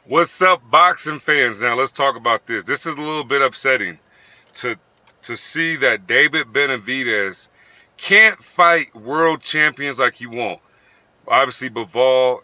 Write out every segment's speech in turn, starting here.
What's up, boxing fans? Now let's talk about this. This is a little bit upsetting to see that David Benavidez can't fight world champions like he won't. Obviously, Bivol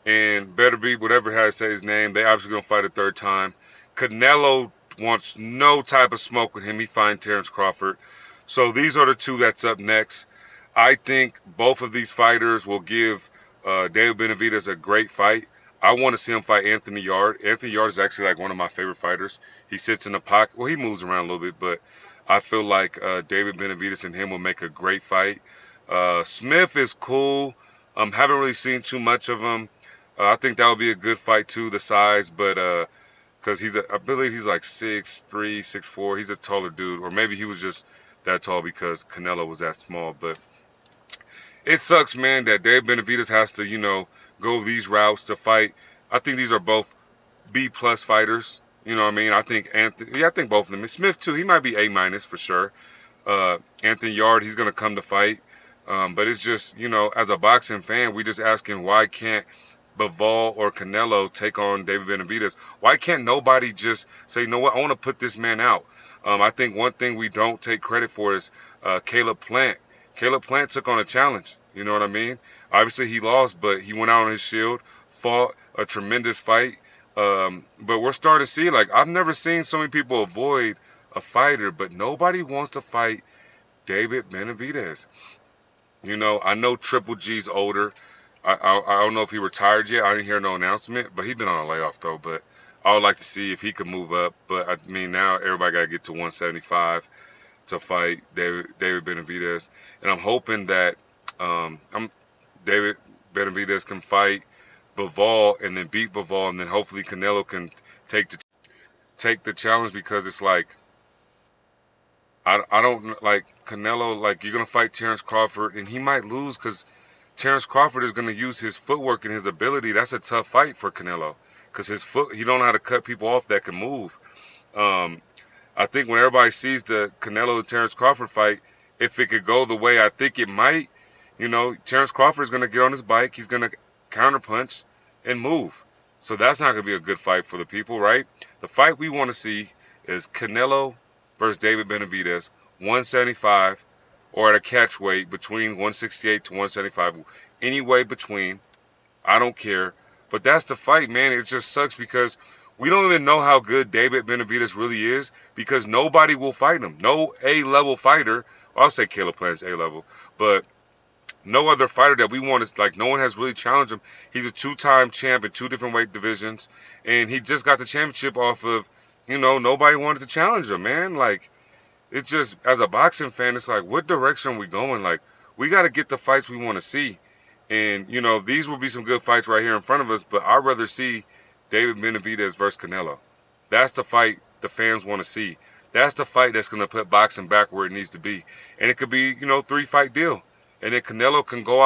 and Beterbiev, whatever how to say his name, they obviously gonna fight a third time. Canelo wants no type of smoke with him. He fighting Terrence Crawford. So these are the two that's up next. I think both of these fighters will give David Benavidez a great fight. I want to see him fight Anthony Yard. Anthony Yard is actually like one of my favorite fighters. He sits in the pocket. Well, he moves around a little bit, but I feel like David Benavidez and him will make a great fight. Smith is cool. Haven't really seen too much of him. I think that would be a good fight too, the size, but because I believe he's like 6'3", 6'4". He's a taller dude, or maybe he was just that tall because Canelo was that small. But it sucks, man, that Dave Benavidez has to, go these routes to fight. I think these are both B-plus fighters. You know what I mean? I think Anthony, I think both of them. And Smith too. He might be A- for sure. Anthony Yard, he's gonna come to fight. But it's just, as a boxing fan, we just asking why can't Bivol or Canelo take on David Benavidez? Why can't nobody just say, you know what, I want to put this man out? I think one thing we don't take credit for is Caleb Plant. Caleb Plant took on a challenge. You know what I mean? Obviously he lost, but he went out on his shield, fought a tremendous fight. But we're starting to see, like, I've never seen so many people avoid a fighter, but nobody wants to fight David Benavidez. I know Triple G's older. I don't know if he retired yet. I didn't hear no announcement, but he's been on a layoff though. But I would like to see if he could move up. But I mean, now everybody got to get to 175 to fight David Benavidez, and I'm hoping that David Benavidez can fight Bivol and then beat Bivol, and then hopefully Canelo can take the challenge, because it's like I don't like Canelo. Like, you're gonna fight Terrence Crawford, and he might lose because Terrence Crawford is gonna use his footwork and his ability. That's a tough fight for Canelo because he don't know how to cut people off that can move. I think when everybody sees the Canelo Terrence Crawford fight, if it could go the way I think it might, Terrence Crawford is gonna get on his bike. He's gonna counterpunch and move. So that's not gonna be a good fight for the people, right? The fight we want to see is Canelo versus David Benavidez, 175, or at a catch weight between 168 to 175. Any way between, I don't care. But that's the fight, man. It just sucks because we don't even know how good David Benavidez really is, because nobody will fight him. No A-level fighter, well, I'll say Caleb Plant's A-level, but no other fighter that we want is, like, no one has really challenged him. He's a two-time champ in two different weight divisions, and he just got the championship off of, nobody wanted to challenge him, man. Like, it's just, as a boxing fan, it's like, what direction are we going? Like, we got to get the fights we want to see. And, these will be some good fights right here in front of us, but I'd rather see David Benavidez versus Canelo. That's the fight the fans want to see. That's the fight that's going to put boxing back where it needs to be. And it could be, 3-fight deal. And then Canelo can go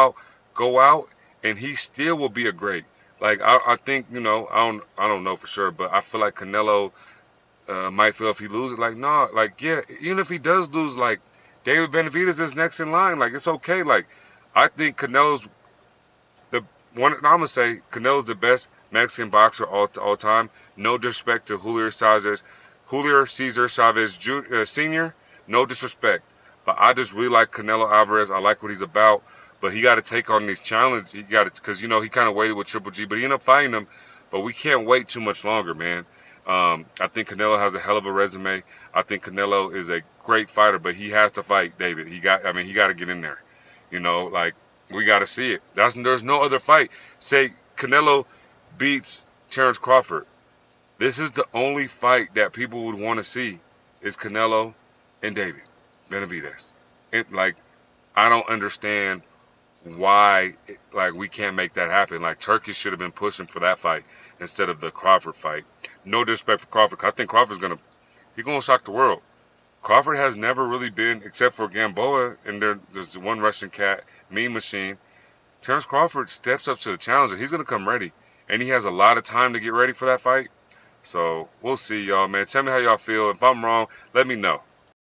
out, and he still will be a great. Like, I think, I don't know for sure, but I feel like Canelo might feel if he loses, like, no, like, yeah, even if he does lose, like, David Benavidez is next in line. Like, it's okay. Like, I think Canelo's the one. I'm gonna say Canelo's the best Mexican boxer all time. No disrespect to Julio Cesar Chavez Sr. No disrespect, but I just really like Canelo Alvarez. I like what he's about, but he got to take on these challenges. He got to, because he kind of waited with Triple G, but he ended up fighting him. But we can't wait too much longer, man. I think Canelo has a hell of a resume. I think Canelo is a great fighter, but he has to fight David. He got to get in there. Like, we got to see it. There's no other fight. Say Canelo beats Terrence Crawford. This is the only fight that people would want to see, is Canelo and David Benavidez. Like, I don't understand why, like, we can't make that happen. Like, Turkey should have been pushing for that fight instead of the Crawford fight. No disrespect for Crawford. I think Crawford's he's gonna shock the world. Crawford has never really been, except for Gamboa, and there's one Russian cat, Mean Machine. Terrence Crawford steps up to the challenge, and he's gonna come ready, and he has a lot of time to get ready for that fight. So we'll see, y'all, man. Tell me how y'all feel. If I'm wrong, let me know.